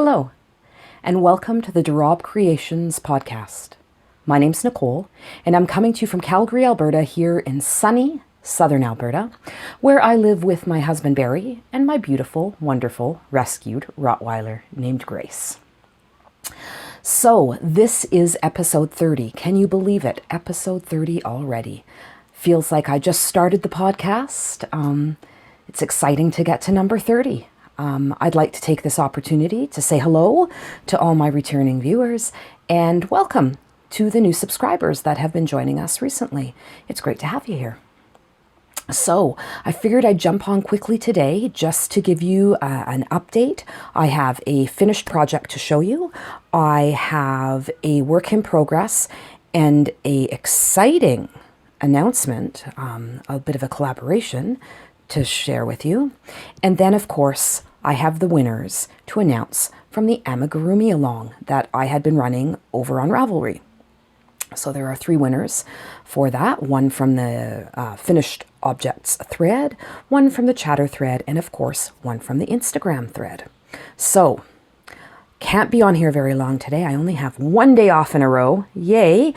Hello, and welcome to the Rabe Creations podcast. My name's Nicole, and I'm coming to you from Calgary, Alberta, here in sunny southern Alberta, where I live with my husband Barry and my beautiful, wonderful, rescued Rottweiler named Grace. So, this is episode 30. Can you believe it? Episode 30 already. Feels like I just started the podcast. It's exciting to get to number 30. I'd like to take this opportunity to say hello to all my returning viewers and welcome to the new subscribers that have been joining us recently. It's great to have you here. So I figured I'd jump on quickly today just to give you an update. I have a finished project to show you. I have a work in progress and a exciting announcement, a bit of a collaboration to share with you. And then, of course, I have the winners to announce from the Amigurumi along that I had been running over on Ravelry. So there are 3 winners for that. One from the finished objects thread, one from the chatter thread, and of course, one from the Instagram thread. So can't be on here very long today. I only have 1 day off in a row. Yay.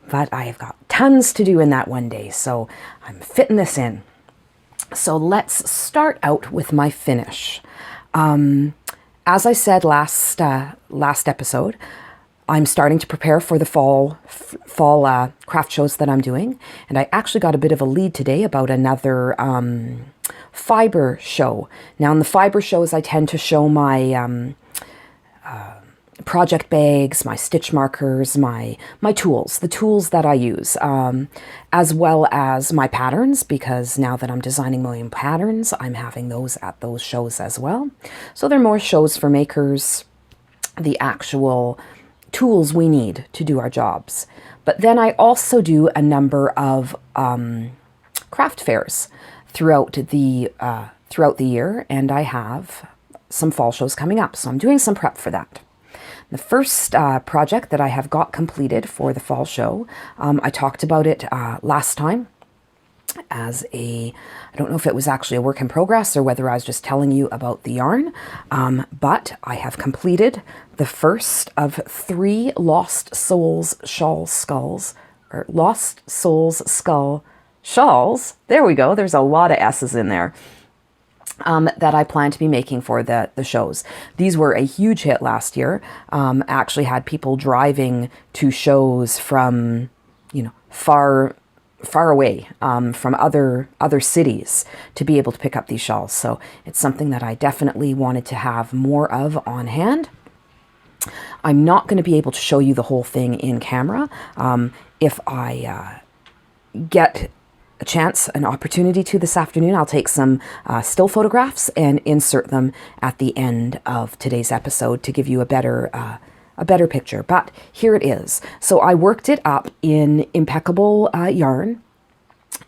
But I've got tons to do in that 1 day. So I'm fitting this in. So let's start out with my finish. As I said last episode, I'm starting to prepare for the fall craft shows that I'm doing, and I actually got a bit of a lead today about another fiber show. Now, in the fiber shows, I tend to show my project bags, my stitch markers, my tools, the tools that I use, as well as my patterns, because now that I'm designing my own patterns, I'm having those at those shows as well. So they're more shows for makers, the actual tools we need to do our jobs. But then I also do a number of craft fairs throughout the year, and I have some fall shows coming up, so I'm doing some prep for that. The first project that I have got completed for the fall show, I talked about it last time as I don't know if it was actually a work in progress or whether I was just telling you about the yarn, but I have completed the first of 3 Lost Souls Shawl Skulls, or Lost Souls Skull Shawls. There we go. There's a lot of S's in there. That I plan to be making for the shows. These were a huge hit last year. Actually had people driving to shows from, far away, from other cities to be able to pick up these shawls. So it's something that I definitely wanted to have more of on hand. I'm not going to be able to show you the whole thing in camera. If I get a chance, an opportunity to this afternoon, I'll take some still photographs and insert them at the end of today's episode to give you a better picture. But here it is. So I worked it up in impeccable yarn,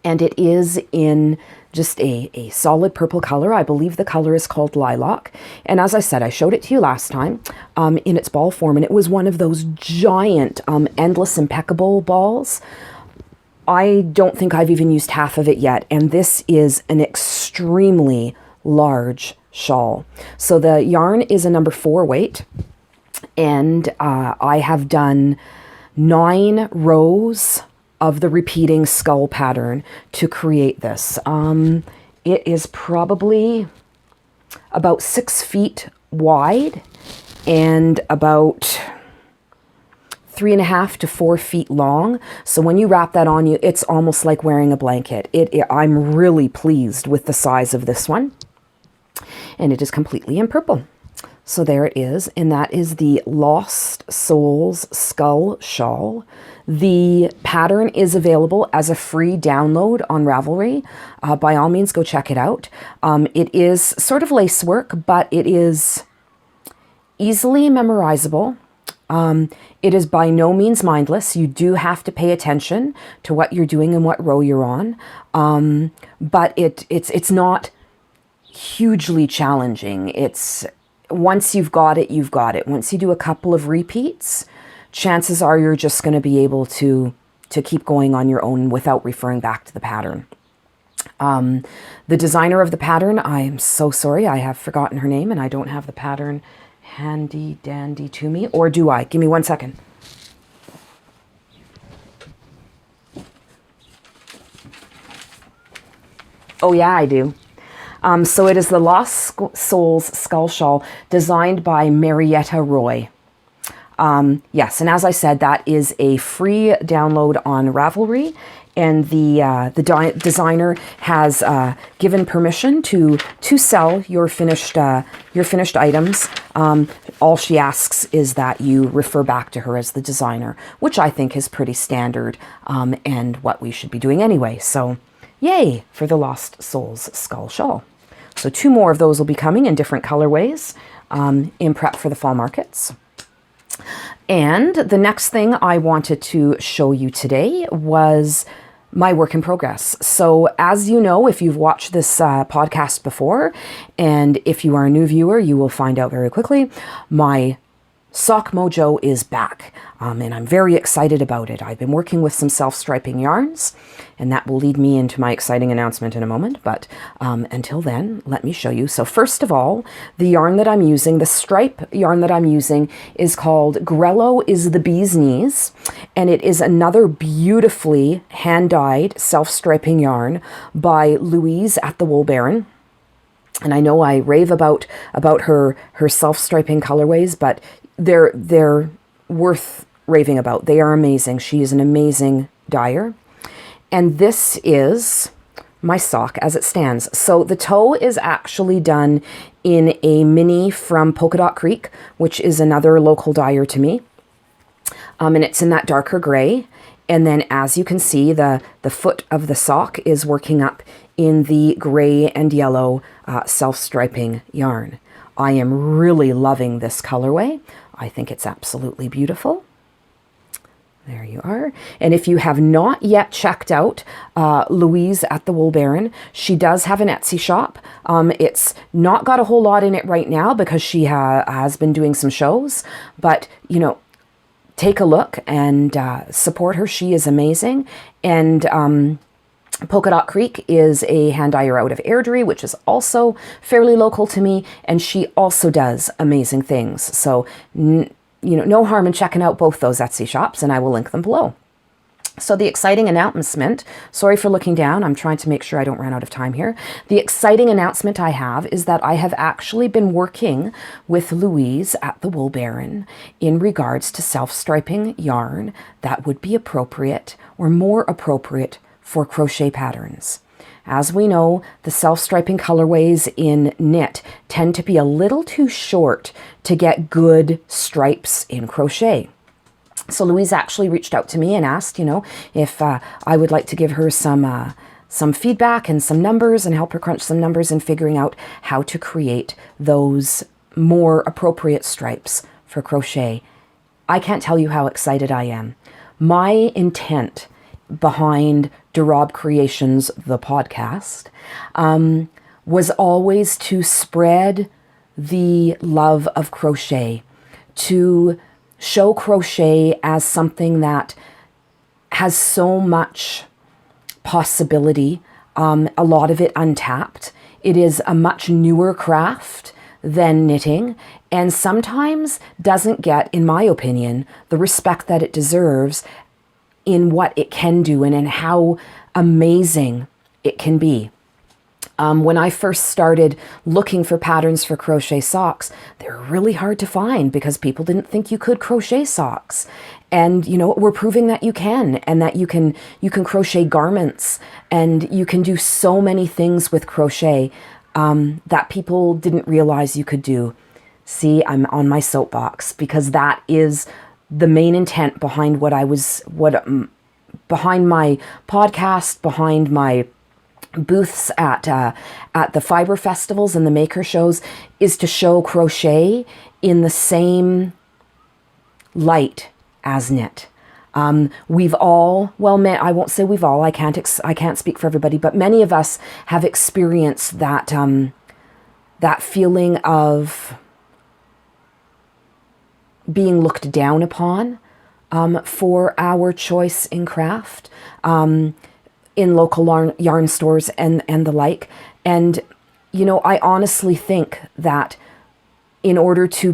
and it is in just a solid purple color. I believe the color is called Lilac. And as I said, I showed it to you last time in its ball form, and it was one of those giant endless impeccable balls. I don't think I've even used half of it yet, and this is an extremely large shawl. So the yarn is a number 4 weight, and I have done 9 rows of the repeating skull pattern to create this. It is probably about 6 feet wide and about 3.5 to 4 feet long. So when you wrap that on you, it's almost like wearing a blanket. I'm really pleased with the size of this one. And it is completely in purple. So there it is. And that is the Lost Souls Skull Shawl. The pattern is available as a free download on Ravelry. By all means, go check it out. It is sort of lace work, but it is easily memorizable. It is by no means mindless. You do have to pay attention to what you're doing and what row you're on. But it's not hugely challenging. It's once you've got it, you've got it. Once you do a couple of repeats, chances are you're just going to be able to keep going on your own without referring back to the pattern. The designer of the pattern, I am so sorry, I have forgotten her name and I don't have the pattern handy dandy to me, or do I? Give me 1 second. Oh yeah, I do. So it is the Lost Souls Skull Shawl designed by Marietta Roy. Yes, and as I said, that is a free download on Ravelry, and the designer has given permission to sell your finished items. All she asks is that you refer back to her as the designer, which I think is pretty standard and what we should be doing anyway. So, yay for the Lost Souls Skull Shawl. So 2 more of those will be coming in different colorways in prep for the fall markets. And the next thing I wanted to show you today was my work in progress. So as you know, if you've watched this podcast before, and if you are a new viewer, you will find out very quickly, my Sock Mojo is back, and I'm very excited about it. I've been working with some self-striping yarns, and that will lead me into my exciting announcement in a moment, but until then, let me show you. So first of all, the yarn that I'm using, the stripe yarn that I'm using, is called Grello is the Bee's Knees, and it is another beautifully hand-dyed self-striping yarn by Louise at the Wool Baron. And I know I rave about her self-striping colorways, but they're worth raving about. They are amazing. She is an amazing dyer. And this is my sock as it stands. So the toe is actually done in a mini from Polka Dot Creek, which is another local dyer to me. And it's in that darker gray. And then as you can see, the foot of the sock is working up in the gray and yellow self-striping yarn. I am really loving this colorway. I think it's absolutely beautiful. There you are. And if you have not yet checked out Louise at the Wool Baron, she does have an Etsy shop. It's not got a whole lot in it right now because she has been doing some shows, but you know, take a look and support her. She is amazing. And Polka Dot Creek is a hand dyer out of Airdrie, which is also fairly local to me, and she also does amazing things. So, you know, no harm in checking out both those Etsy shops, and I will link them below. So the exciting announcement, sorry for looking down, I'm trying to make sure I don't run out of time here. The exciting announcement I have is that I have actually been working with Louise at the Wool Baron in regards to self-striping yarn that would be appropriate or more appropriate for crochet patterns. As we know, the self-striping colorways in knit tend to be a little too short to get good stripes in crochet. So Louise actually reached out to me and asked, you know, if I would like to give her some feedback and some numbers and help her crunch some numbers in figuring out how to create those more appropriate stripes for crochet. I can't tell you how excited I am. My intent behind Rabe Creations, the podcast, was always to spread the love of crochet, to show crochet as something that has so much possibility, a lot of it untapped. It is a much newer craft than knitting, and sometimes doesn't get, in my opinion, the respect that it deserves in what it can do and in how amazing it can be. When I first started looking for patterns for crochet socks, they were really hard to find because people didn't think you could crochet socks. And you know, we're proving that you can, and that you can crochet garments, and you can do so many things with crochet that people didn't realize you could do. See, I'm on my soapbox because that is the main intent behind behind my podcast, behind my booths at the fiber festivals and the maker shows, is to show crochet in the same light as knit. We've all, well, I won't say we've all, I can't speak for everybody, but many of us have experienced that that feeling of being looked down upon for our choice in craft, in local yarn stores and the like. And, you know, I honestly think that in order to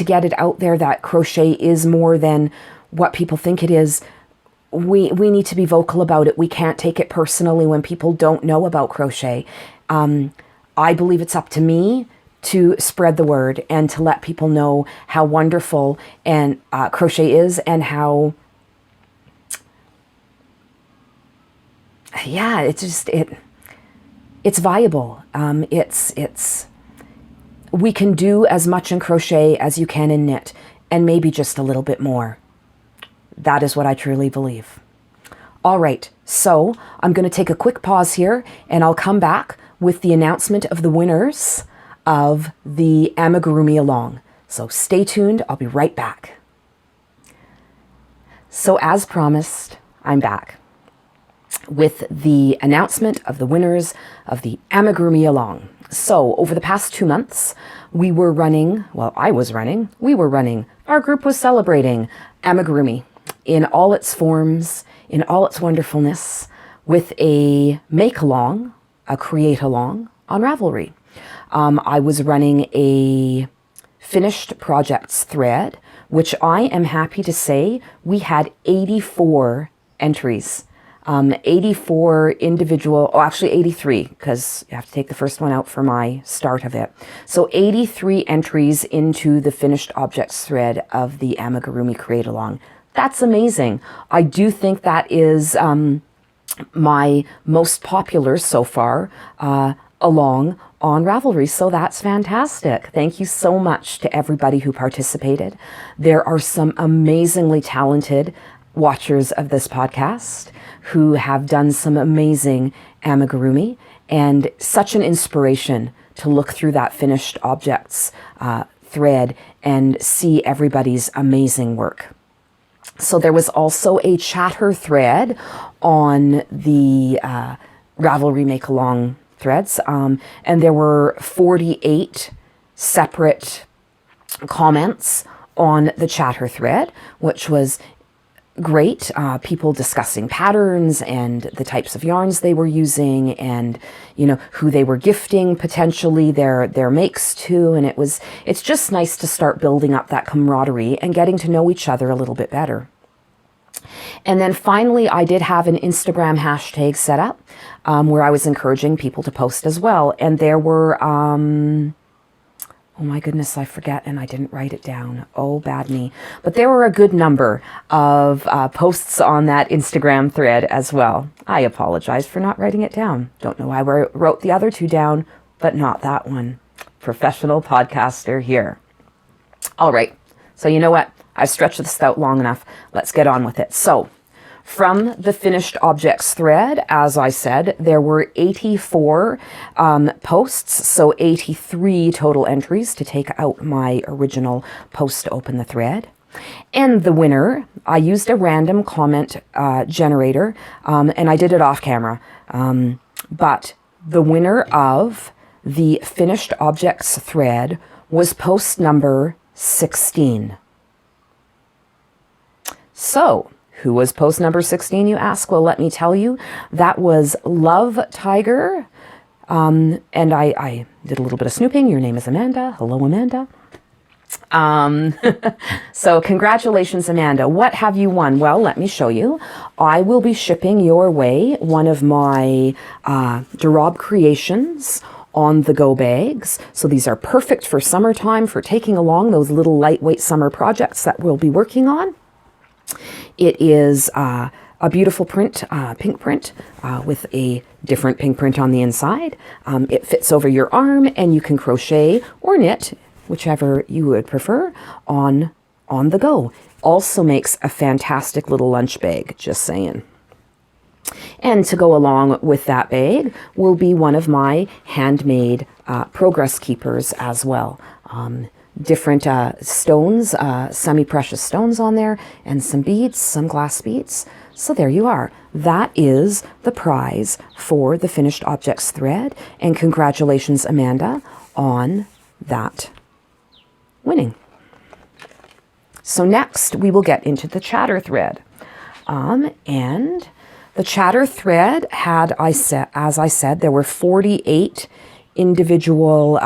get it out there that crochet is more than what people think it is, we need to be vocal about it. We can't take it personally when people don't know about crochet. I believe it's up to me to spread the word and to let people know how wonderful and crochet is, and how, yeah, it's viable. We can do as much in crochet as you can in knit, and maybe just a little bit more. That is what I truly believe. All right, so I'm going to take a quick pause here, and I'll come back with the announcement of the winners of the Amigurumi Along. So stay tuned, I'll be right back. So as promised, I'm back with the announcement of the winners of the Amigurumi Along. So over the past 2 months, we were running, our group was celebrating Amigurumi in all its forms, in all its wonderfulness, with a make-along, a create-along on Ravelry. I was running a finished projects thread, which I am happy to say we had 84 entries. 84 individual, actually 83, because you have to take the first one out for my start of it. So 83 entries into the finished objects thread of the Amigurumi Create Along. That's amazing. I do think that is my most popular so far along on Ravelry, so that's fantastic. Thank you so much to everybody who participated. There are some amazingly talented watchers of this podcast who have done some amazing amigurumi, and such an inspiration to look through that finished objects thread and see everybody's amazing work. So there was also a chatter thread on the Ravelry Make Along threads, and there were 48 separate comments on the chatter thread, which was great. People discussing patterns and the types of yarns they were using, and who they were gifting potentially their makes to, and it's just nice to start building up that camaraderie and getting to know each other a little bit better. And then finally, I did have an Instagram hashtag set up where I was encouraging people to post as well, and there were oh my goodness, I forget, and I didn't write it down. Oh, bad me. But there were a good number of posts on that Instagram thread as well. I apologize for not writing it down. Don't know why I wrote the other two down, but not that one. Professional podcaster here. All right, so you know what? I've stretched this out long enough. Let's get on with it. So, from the finished objects thread, as I said, there were 84 posts, so 83 total entries to take out my original post to open the thread. And the winner, I used a random comment generator, and I did it off camera. But the winner of the finished objects thread was post number 16. So, who was post number 16, you ask? Well, let me tell you, that was Love Tiger. And I did a little bit of snooping. Your name is Amanda. Hello, Amanda. So congratulations, Amanda. What have you won? Well, let me show you. I will be shipping your way one of my Rabe Creations on-the-go bags. So these are perfect for summertime, for taking along those little lightweight summer projects that we'll be working on. It is a beautiful print, pink print, with a different pink print on the inside. It fits over your arm, and you can crochet or knit, whichever you would prefer, on the go. Also makes a fantastic little lunch bag, just saying. And to go along with that bag will be one of my handmade progress keepers as well. Different stones, semi-precious stones on there, and some beads, some glass beads. So there you are. That is the prize for the finished objects thread, and congratulations, Amanda, on that winning. So next we will get into the chatter thread, and the chatter thread had, as I said, there were 48 individual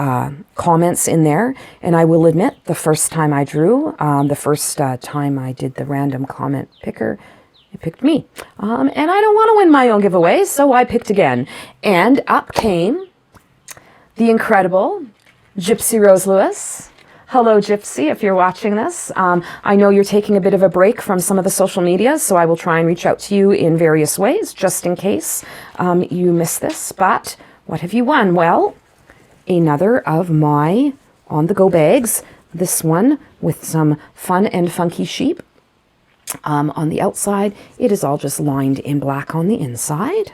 comments in there. And I will admit, the first time I drew, the first time I did the random comment picker, it picked me. And I don't want to win my own giveaway, so I picked again. And up came the incredible GypsyRose Lewis. Hello, Gypsy, if you're watching this. I know you're taking a bit of a break from some of the social media, so I will try and reach out to you in various ways, just in case you miss this. But what have you won? Well, another of my on-the-go bags. This one with some fun and funky sheep. On the outside, it is all just lined in black on the inside.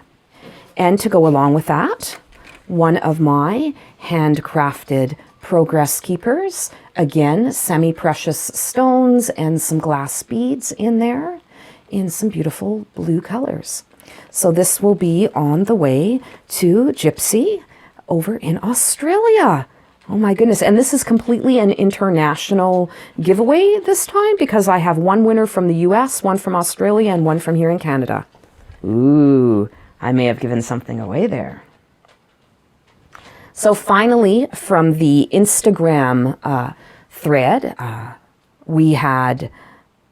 And to go along with that, one of my handcrafted progress keepers. Again, semi-precious stones and some glass beads in there in some beautiful blue colors. So this will be on the way to Gypsy over in Australia. Oh my goodness. And this is completely an international giveaway this time because I have one winner from the US, one from Australia, and one from here in Canada. Ooh, I may have given something away there. So finally, from the Instagram thread, we had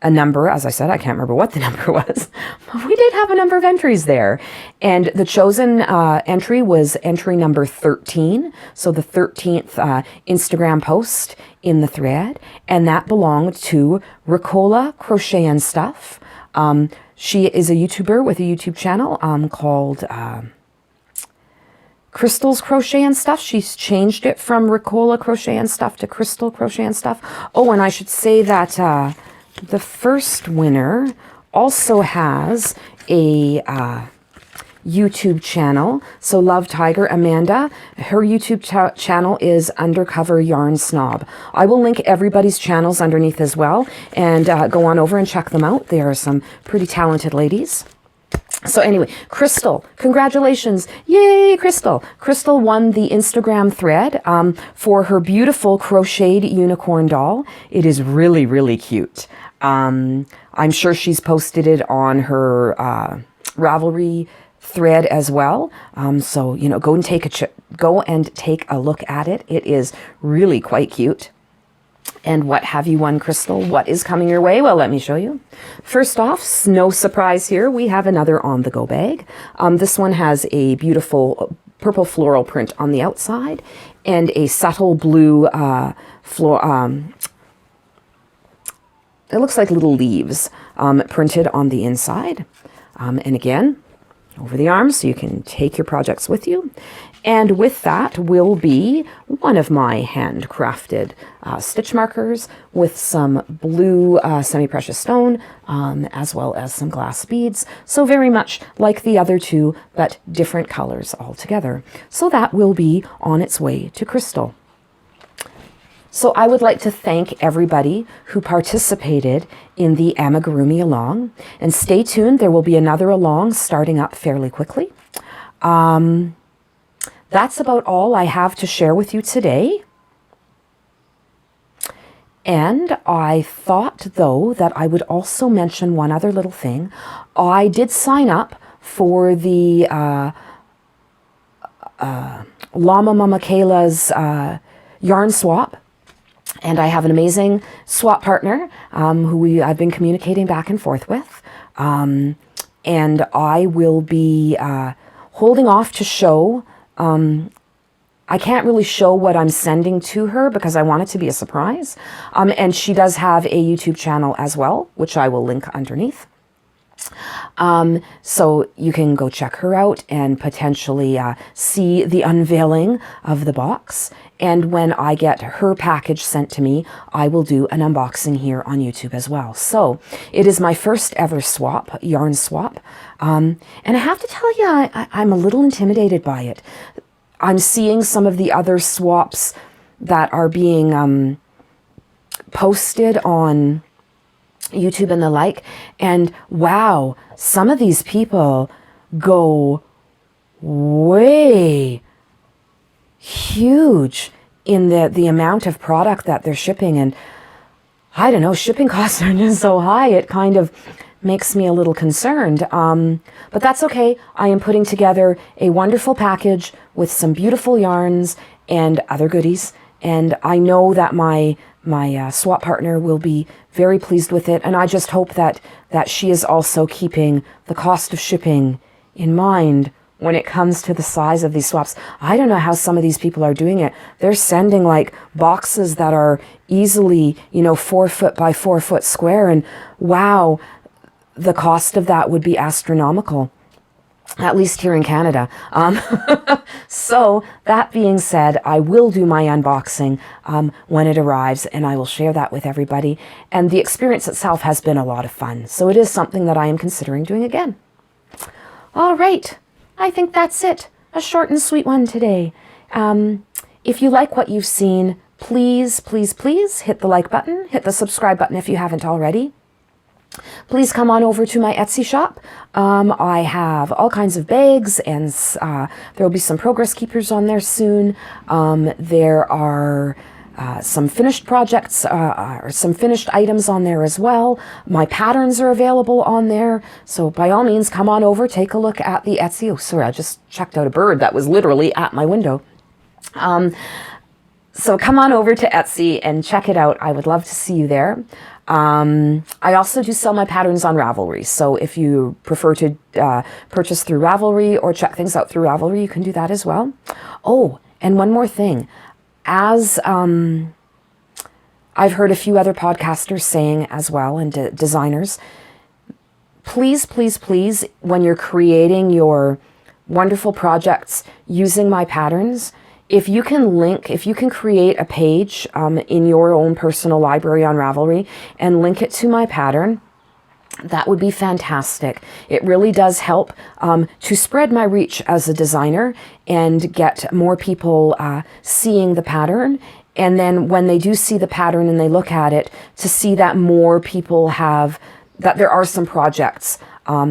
a number, as I said, I can't remember what the number was, but we did have a number of entries there. And the chosen entry was entry number 13, so the 13th Instagram post in the thread, and that belonged to Ricola Crochet and Stuff. She is a YouTuber with a YouTube channel called Crystal's Crochet and Stuff. She's changed it from Ricola Crochet and Stuff to Crystal Crochet and Stuff. Oh, and I should say that the first winner also has a YouTube channel. So Love Tiger Amanda, her YouTube channel is Undercover Yarn Snob. I will link everybody's channels underneath as well, and go on over and check them out. They are some pretty talented ladies. So anyway, Crystal, congratulations. Yay, Crystal. Crystal won the Instagram thread for her beautiful crocheted unicorn doll. It is really, really cute. I'm sure she's posted it on her Ravelry thread as well. So, you know, go and take a look at it. It is really quite cute. And what have you won, Crystal? What is coming your way? Well, let me show you. First off, no surprise here, we have another on-the-go bag. This one has a beautiful purple floral print on the outside and a subtle blue it looks like little leaves printed on the inside. And again, over the arms, so you can take your projects with you. And with that will be one of my handcrafted stitch markers with some blue semi-precious stone, as well as some glass beads. So very much like the other two, but different colors altogether. So that will be on its way to Crystal. So I would like to thank everybody who participated in the Amigurumi Along. And stay tuned, there will be another Along starting up fairly quickly. That's about all I have to share with you today. And I thought, though, that I would also mention one other little thing. I did sign up for the Llama Mama Kayla's yarn swap. And I have an amazing swap partner who I've been communicating back and forth with. And I will be holding off to show. I can't really show what I'm sending to her because I want it to be a surprise. And she does have a YouTube channel as well, which I will link underneath. So you can go check her out and potentially see the unveiling of the box. And when I get her package sent to me, I will do an unboxing here on YouTube as well. So it is my first ever swap, yarn swap. And I have to tell you, I'm a little intimidated by it. I'm seeing some of the other swaps that are being posted on YouTube and the like, and wow, some of these people go way huge in the amount of product that they're shipping, and I don't know, shipping costs are just so high, it kind of makes me a little concerned. But that's okay. I am putting together a wonderful package with some beautiful yarns and other goodies. And I know that my swap partner will be very pleased with it. And I just hope that she is also keeping the cost of shipping in mind when it comes to the size of these swaps. I don't know how some of these people are doing it. They're sending like boxes that are easily, 4 foot by 4 foot square. And wow, the cost of that would be astronomical, at least here in Canada. So that being said, I will do my unboxing when it arrives, and I will share that with everybody. And the experience itself has been a lot of fun. So it is something that I am considering doing again. All right. I think that's it. A short and sweet one today. If you like what you've seen, please, please, please hit the like button. Hit the subscribe button if you haven't already. Please come on over to my Etsy shop. I have all kinds of bags, and there will be some progress keepers on there soon. There are some finished projects or some finished items on there as well. My patterns are available on there. So by all means, come on over, take a look at the Etsy. Oh, sorry, I just checked out a bird that was literally at my window. So come on over to Etsy and check it out. I would love to see you there. I also do sell my patterns on Ravelry. So if you prefer to purchase through Ravelry or check things out through Ravelry, you can do that as well. Oh, and one more thing. As I've heard a few other podcasters saying as well, and designers, please, please, please, when you're creating your wonderful projects using my patterns, if you can create a page in your own personal library on Ravelry and link it to my pattern, that would be fantastic. It really does help to spread my reach as a designer and get more people seeing the pattern. And then when they do see the pattern and they look at it, to see that more people that there are some projects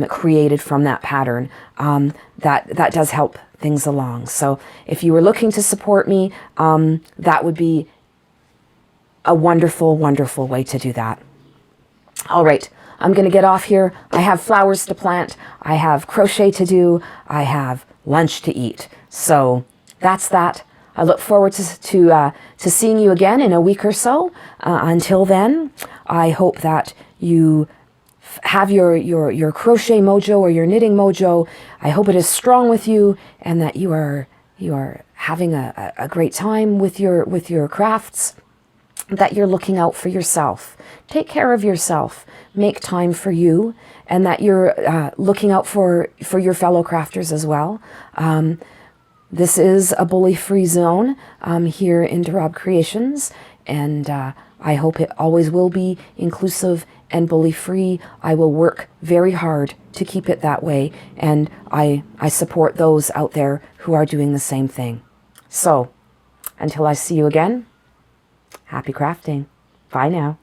created from that pattern, that does help things along. So if you were looking to support me, that would be a wonderful, wonderful way to do that. All right. I'm going to get off here. I have flowers to plant. I have crochet to do. I have lunch to eat. So that's that. I look forward to seeing you again in a week or so. Until then, I hope that you have your crochet mojo or your knitting mojo. I hope it is strong with you, and that you are having a great time with your crafts. That you're looking out for yourself. Take care of yourself. Make time for you, and that you're looking out for your fellow crafters as well. This is a bully-free zone here in Rabe Creations, and I hope it always will be inclusive and bully-free. I will work very hard to keep it that way, and I support those out there who are doing the same thing. So, until I see you again, happy crafting. Bye now.